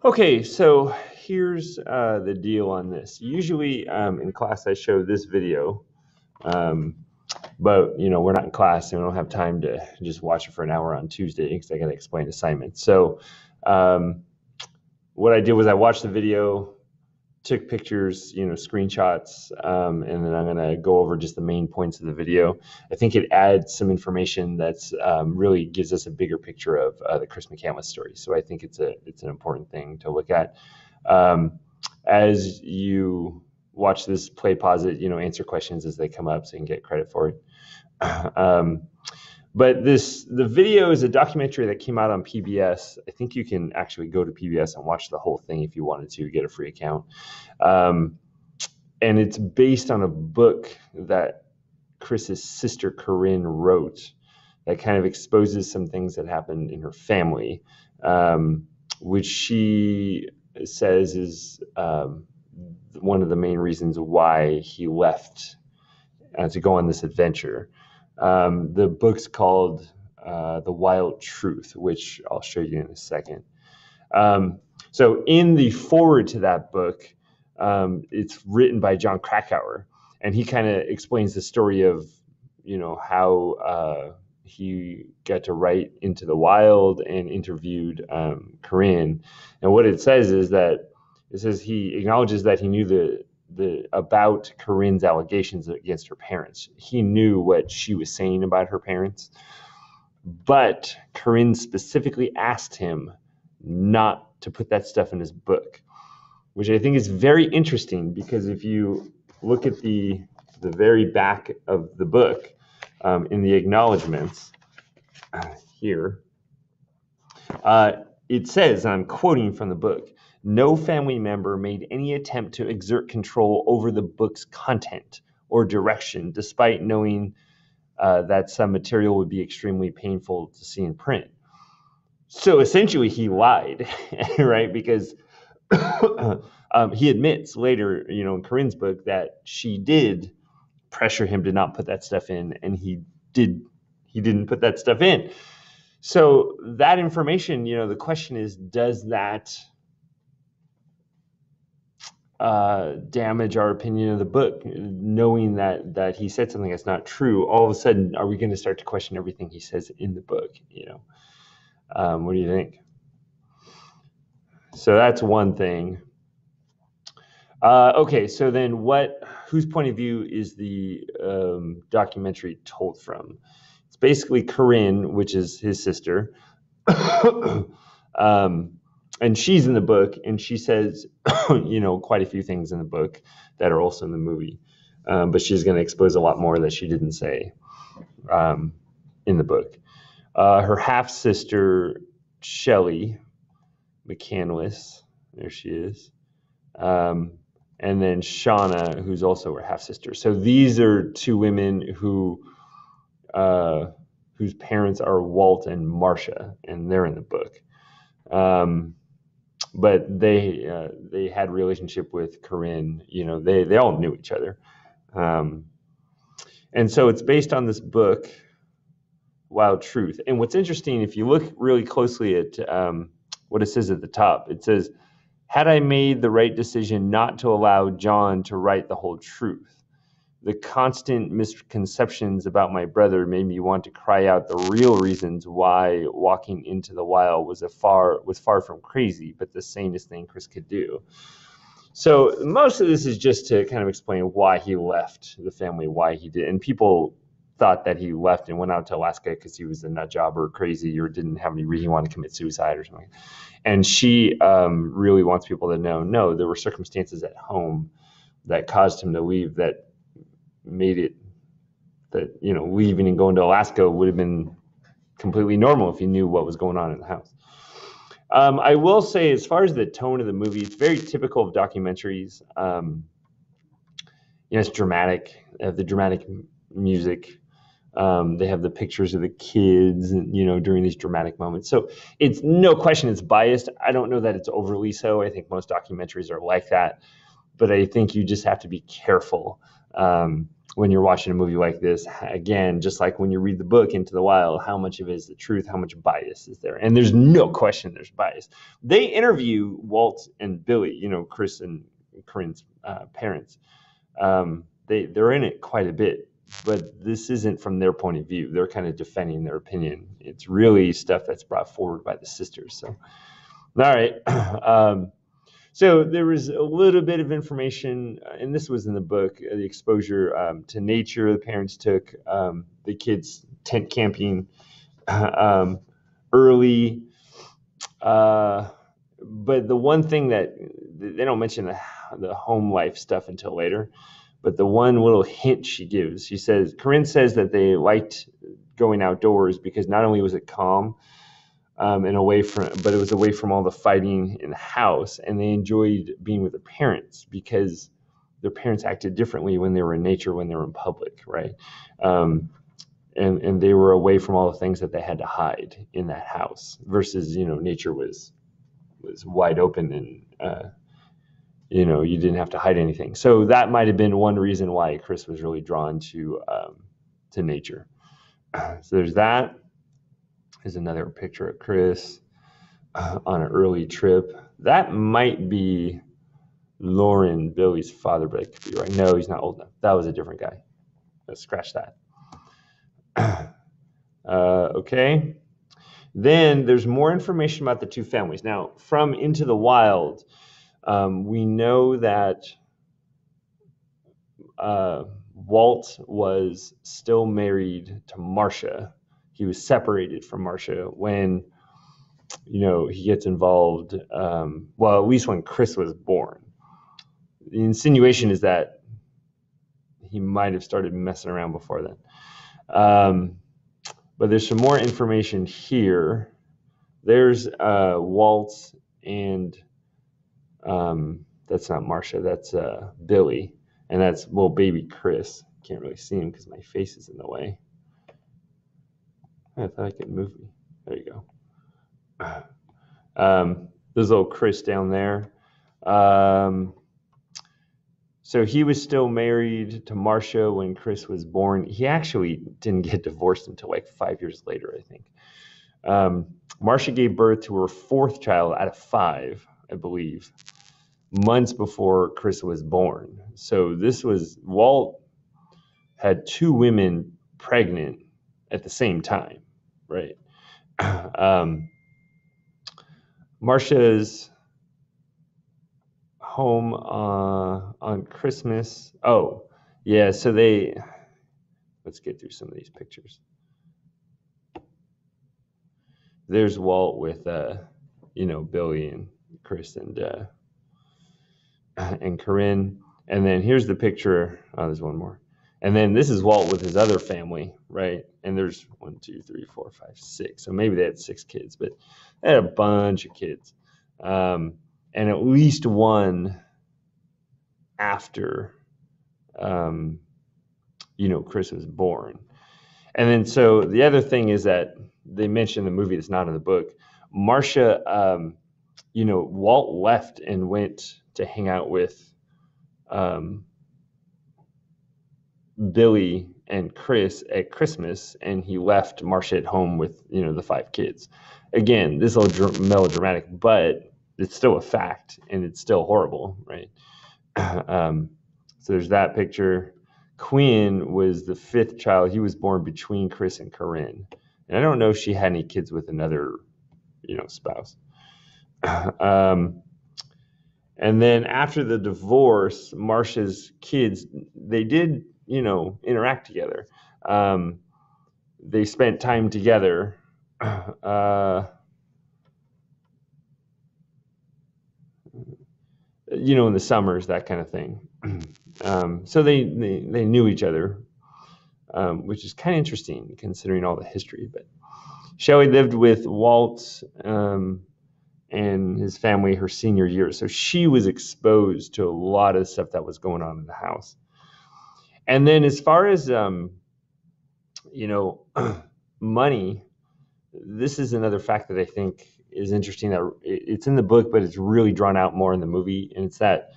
Okay, so here's the deal on this. Usually in class I show this video, um, but we're not in class and we don't have time to just watch it for an hour on Tuesday because I got to explain assignments. So um, what I did was I watched the video, took pictures, screenshots, and then I'm gonna go over just the main points of the video. I think it adds some information that's really gives us a bigger picture of the Chris McCandless story. So I think it's an important thing to look at. As you watch this, play, pause it, answer questions as they come up, so you can get credit for it. But the video is a documentary that came out on PBS. I think you can actually go to PBS and watch the whole thing if you wanted to get a free account. And it's based on a book that Chris's sister Corinne wrote that kind of exposes some things that happened in her family, which she says is one of the main reasons why he left to go on this adventure. The book's called The Wild Truth, which I'll show you in a second. So in the foreword to that book, it's written by Jon Krakauer, and he kind of explains the story of, how he got to write Into the Wild and interviewed Corinne. And what it says is that he acknowledges that he knew about Corinne's allegations against her parents. He knew what she was saying about her parents, but Corinne specifically asked him not to put that stuff in his book, which I think is very interesting because if you look at the very back of the book, in the acknowledgments here, it says, I'm quoting from the book, "No family member made any attempt to exert control over the book's content or direction, despite knowing that some material would be extremely painful to see in print." So essentially he lied, right? Because he admits later, in Corinne's book that she did pressure him to not put that stuff in, and he didn't put that stuff in. So that information, the question is, does that damage our opinion of the book? Knowing that he said something that's not true, all of a sudden, are we going to start to question everything he says in the book? What do you think? So that's one thing. Okay, so then whose point of view is the documentary told from? It's basically Corinne, which is his sister. And she's in the book, and she says, quite a few things in the book that are also in the movie. But she's going to expose a lot more that she didn't say in the book. Her half-sister, Shelley McCandless, there she is. And then Shauna, who's also her half-sister. So these are two women whose parents are Walt and Marcia, and they're in the book. But they had a relationship with Corinne. They all knew each other. And so it's based on this book, Wild Truth. And what's interesting, if you look really closely at what it says at the top, it says, "Had I made the right decision not to allow John to write the whole truth? The constant misconceptions about my brother made me want to cry out the real reasons why walking into the wild was far from crazy, but the sanest thing Chris could do." So most of this is just to kind of explain why he left the family, why he did. And people thought that he left and went out to Alaska because he was a nut job or crazy or didn't have any reason he wanted to commit suicide or something. And she really wants people to know, no, there were circumstances at home that caused him to leave, that made it that, leaving and going to Alaska would have been completely normal if he knew what was going on in the house. I will say, as far as the tone of the movie, it's very typical of documentaries. It's dramatic. They have the dramatic music. They have the pictures of the kids, during these dramatic moments. So it's no question it's biased. I don't know that it's overly so. I think most documentaries are like that, but I think you just have to be careful when you're watching a movie like this. Again, just like when you read the book Into the Wild, how much of it is the truth? How much bias is there? And there's no question there's bias. They interview Walt and Billy, Chris and Corinne's parents. They're in it quite a bit, but this isn't from their point of view. They're kind of defending their opinion. It's really stuff that's brought forward by the sisters. So, all right. So there was a little bit of information, and this was in the book, the exposure to nature the parents took, the kids tent camping early. But the one thing that they don't mention the home life stuff until later, but the one little hint she gives, Corinne says that they liked going outdoors because not only was it calm, but it was away from all the fighting in the house, and they enjoyed being with their parents because their parents acted differently when they were in nature, when they were in public, right? And they were away from all the things that they had to hide in that house versus, nature was wide open and, you didn't have to hide anything. So that might have been one reason why Chris was really drawn to nature. So there's that. Here's another picture of Chris on an early trip. That might be Lauren, Billy's father, but it could be right. No, he's not old enough. That was a different guy. Let's scratch that. Okay. Then there's more information about the two families. Now, from Into the Wild, we know that Walt was still married to Marcia. He was separated from Marcia when, he gets involved, at least when Chris was born. The insinuation is that he might have started messing around before then. But there's some more information here. There's Walt and that's not Marcia, that's Billy. And that's little baby Chris. Can't really see him because my face is in the way. I thought I could move me. There you go. There's little Chris down there. So he was still married to Marcia when Chris was born. He actually didn't get divorced until like 5 years later, I think. Marcia gave birth to her fourth child out of 5, I believe, months before Chris was born. So Walt had 2 women pregnant at the same time, right? Marcia's home on Christmas. Oh, yeah. So let's get through some of these pictures. There's Walt with, Billy and Chris and Corinne. And then here's the picture. Oh, there's one more. And then this is Walt with his other family, right? And there's 1, 2, 3, 4, 5, 6. So maybe they had 6 kids, but they had a bunch of kids. And at least one after, Chris was born. And then so the other thing is that they mentioned in the movie that's not in the book. Marcia, Walt left and went to hang out with Billy and Chris at Christmas, and he left Marcia at home with, the 5 kids. Again, this is a little melodramatic, but it's still a fact, and it's still horrible, right? So there's that picture. Quinn was the 5th child. He was born between Chris and Corinne. And I don't know if she had any kids with another, spouse. And then after the divorce, Marcia's kids, they did, interact together. They spent time together. In the summers, that kind of thing. So they knew each other, which is kind of interesting considering all the history. But Shelley lived with Walt and his family her senior year. So she was exposed to a lot of stuff that was going on in the house. And then as far as, money, this is another fact that I think is interesting, that it's in the book, but it's really drawn out more in the movie. And it's that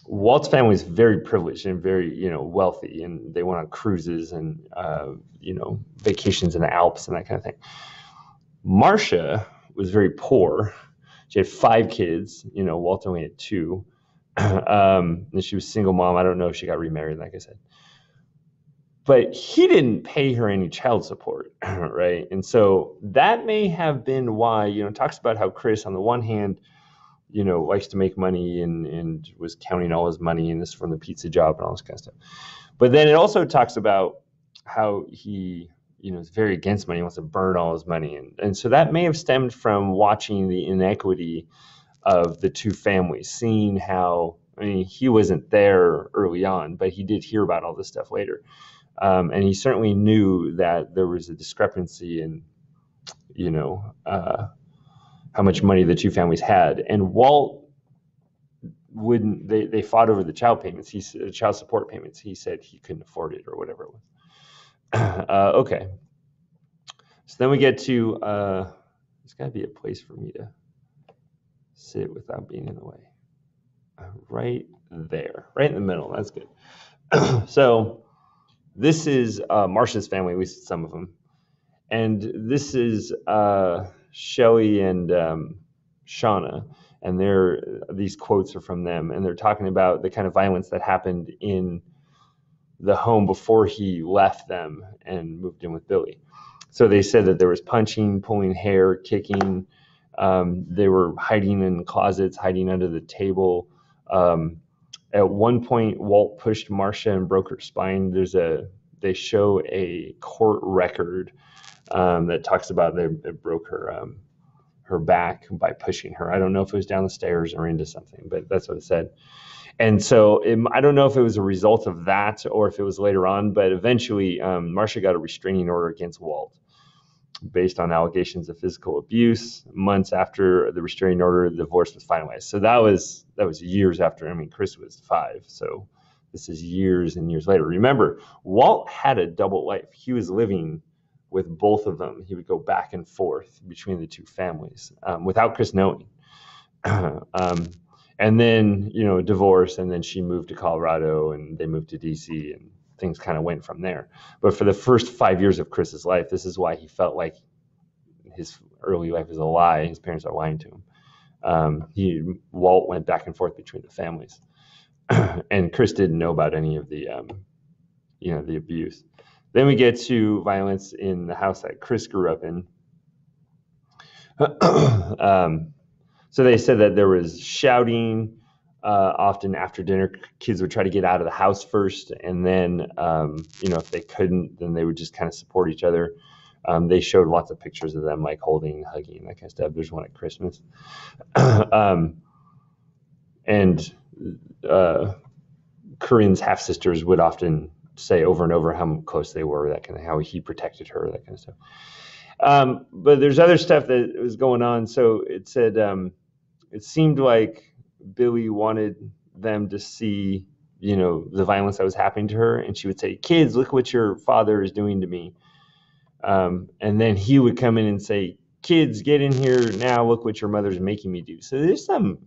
Walt's family is very privileged and very, wealthy, and they went on cruises and, vacations in the Alps and that kind of thing. Marcia was very poor. She had 5 kids. Walt only had 2. And she was a single mom. I don't know if she got remarried, like I said. But he didn't pay her any child support, right? And so that may have been why, it talks about how Chris, on the one hand, likes to make money and was counting all his money, and this from the pizza job and all this kind of stuff. But then it also talks about how he, is very against money, wants to burn all his money. And so that may have stemmed from watching the inequity of the two families, seeing how, he wasn't there early on, but he did hear about all this stuff later. And he certainly knew that there was a discrepancy in, how much money the two families had. And Walt wouldn't, they fought over the child payments. Child support payments. He said he couldn't afford it or whatever it was. Okay. So then we get to, there's got to be a place for me to sit without being in the way. Right there, right in the middle. That's good. So this is Marcia's family, at least some of them. And this is Shelley and Shauna. And these quotes are from them. And they're talking about the kind of violence that happened in the home before he left them and moved in with Billy. So they said that there was punching, pulling hair, kicking. They were hiding in closets, hiding under the table. At one point, Walt pushed Marcia and broke her spine. They show a court record that talks about it broke her back by pushing her. I don't know if it was down the stairs or into something, but that's what it said. And so I don't know if it was a result of that or if it was later on, but eventually Marcia got a restraining order against Walt based on allegations of physical abuse. Months after the restraining order, the divorce was finalized. So that was years after. Chris was 5, so this is years and years later. Remember, Walt had a double life. He was living with both of them. He would go back and forth between the two families without Chris knowing. And then, divorce, and then she moved to Colorado and they moved to DC, and things kind of went from there. But for the first 5 years of Chris's life, this is why he felt like his early life is a lie. His parents are lying to him. Walt went back and forth between the families. And Chris didn't know about any of the, the abuse. Then we get to violence in the house that Chris grew up in. So they said that there was shouting. Often after dinner, kids would try to get out of the house first, and then, if they couldn't, then they would just kind of support each other. They showed lots of pictures of them, like holding, hugging, that kind of stuff. There's one at Christmas. And Corinne's half-sisters would often say over and over how close they were, that kind of, how he protected her, that kind of stuff. But there's other stuff that was going on. So it said it seemed like Billy wanted them to see, the violence that was happening to her. And she would say, "Kids, look what your father is doing to me." And then he would come in and say, "Kids, get in here now. Look what your mother's making me do." So there's some,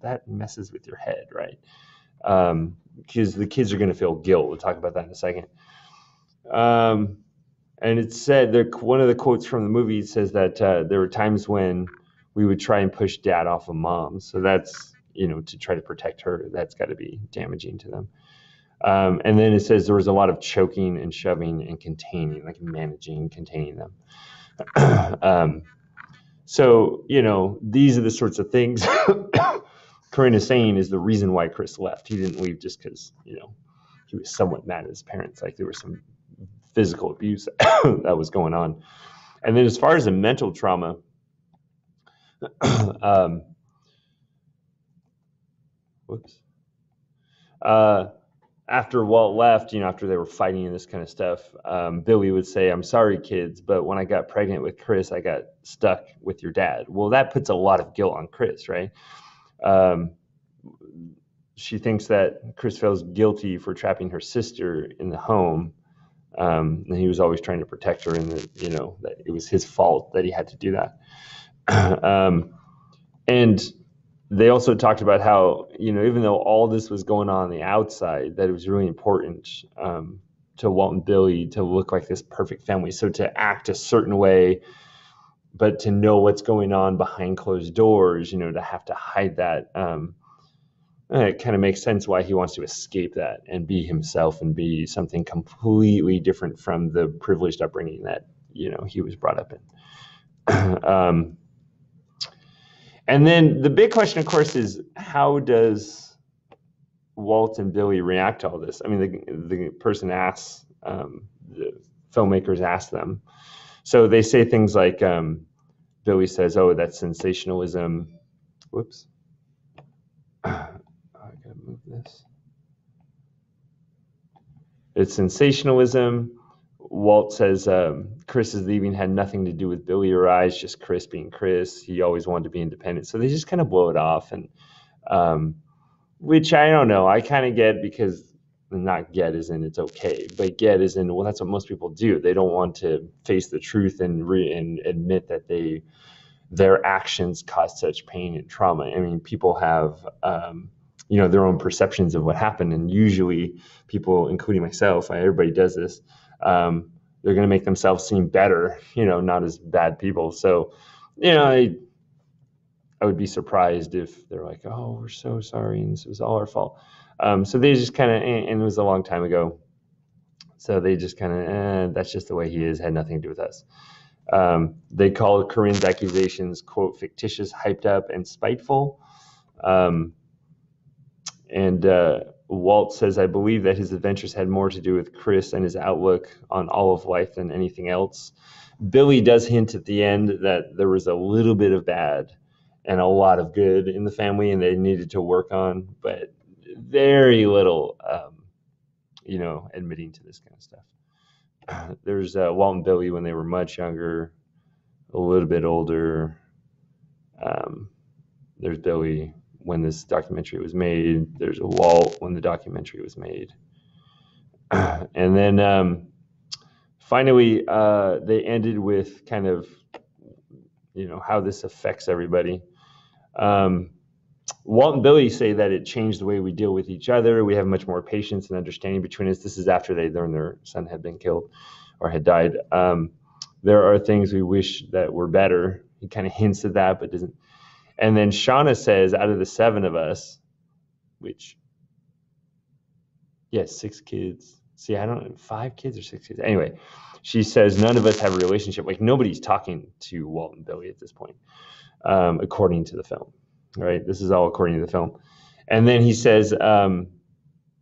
that messes with your head, right? Because the kids are going to feel guilt. We'll talk about that in a second. And it said, one of the quotes from the movie says that there were times when we would try and push dad off of mom. So that's, to try to protect her, that's got to be damaging to them. And then it says there was a lot of choking and shoving and containing, like managing, containing them. So, these are the sorts of things Corinne is saying is the reason why Chris left. He didn't leave just because, he was somewhat mad at his parents. Like there was some physical abuse that was going on. And then as far as the mental trauma, after Walt left, after they were fighting and this kind of stuff, Billy would say, "I'm sorry, kids, but when I got pregnant with Chris, I got stuck with your dad." Well, that puts a lot of guilt on Chris, right? She thinks that Chris feels guilty for trapping her sister in the home. And he was always trying to protect her, and that it was his fault that he had to do that. And they also talked about how, even though all this was going on the outside, that it was really important to Walt and Billy to look like this perfect family. So to act a certain way, but to know what's going on behind closed doors, to have to hide that. It kind of makes sense why he wants to escape that and be himself and be something completely different from the privileged upbringing that, he was brought up in. And then the big question, of course, is how does Walt and Billy react to all this? I mean, the person asks, the filmmakers ask them. So they say things like, Billy says, "Oh, that's sensationalism." Whoops. I gotta move this. It's sensationalism. Walt says Chris's leaving had nothing to do with Billy or I, just Chris being Chris. He always wanted to be independent. So they just kind of blow it off, and which I don't know. I kind of get, because not get as in it's okay, but get as in, well, that's what most people do. They don't want to face the truth and admit that their actions caused such pain and trauma. I mean, people have their own perceptions of what happened, and usually people, including myself, everybody does this. They're going to make themselves seem better, not as bad people. So, I would be surprised if they're like, "Oh, we're so sorry, and this was all our fault." So they just kind of, and it was a long time ago. So they just kind of, that's just the way he is, had nothing to do with us. They call Corinne's accusations, quote, fictitious, hyped up, and spiteful. And Walt says, "I believe that his adventures had more to do with Chris and his outlook on all of life than anything else." Billy does hint at the end that there was a little bit of bad and a lot of good in the family, and they needed to work on, but very little, admitting to this kind of stuff. There's Walt and Billy when they were much younger, a little bit older. There's Billy when this documentary was made. There's a Walt when the documentary was made. And then finally, they ended with kind of, how this affects everybody. Walt and Billy say that it changed the way we deal with each other. We have much more patience and understanding between us. This is after they learned their son had been killed or had died. There are things we wish that were better. He kind of hints at that, but doesn't. And then Shauna says, out of the 7 of us, which, 6 kids. See, I don't know, 5 kids or 6 kids. Anyway, she says none of us have a relationship. Like, nobody's talking to Walt and Billy at this point, according to the film. Right? This is all according to the film. And then he says,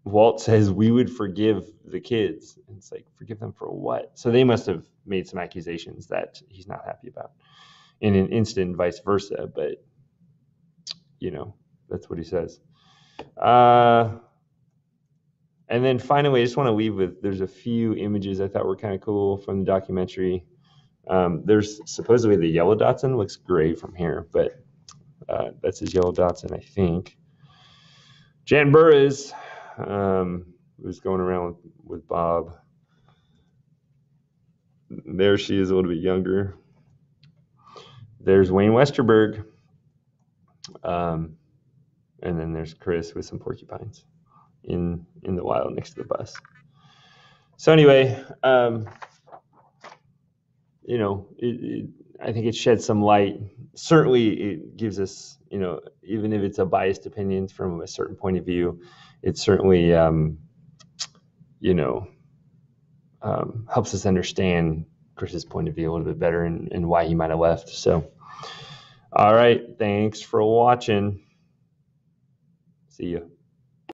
Walt says, we would forgive the kids. And it's like, forgive them for what? So they must have made some accusations that he's not happy about. In an instant, vice versa. But, that's what he says. And then finally, I just want to leave with, there's a few images I thought were kind of cool from the documentary. There's supposedly the yellow Datsun, looks great from here, but that's his yellow Datsun, I think. Jan Burris was going around with Bob. There she is, a little bit younger. There's Wayne Westerberg. And then there's Chris with some porcupines in the wild next to the bus. So anyway, I think it sheds some light. Certainly it gives us, even if it's a biased opinion from a certain point of view, it certainly, helps us understand Chris's point of view a little bit better and why he might have left. So, all right. Thanks for watching. See you.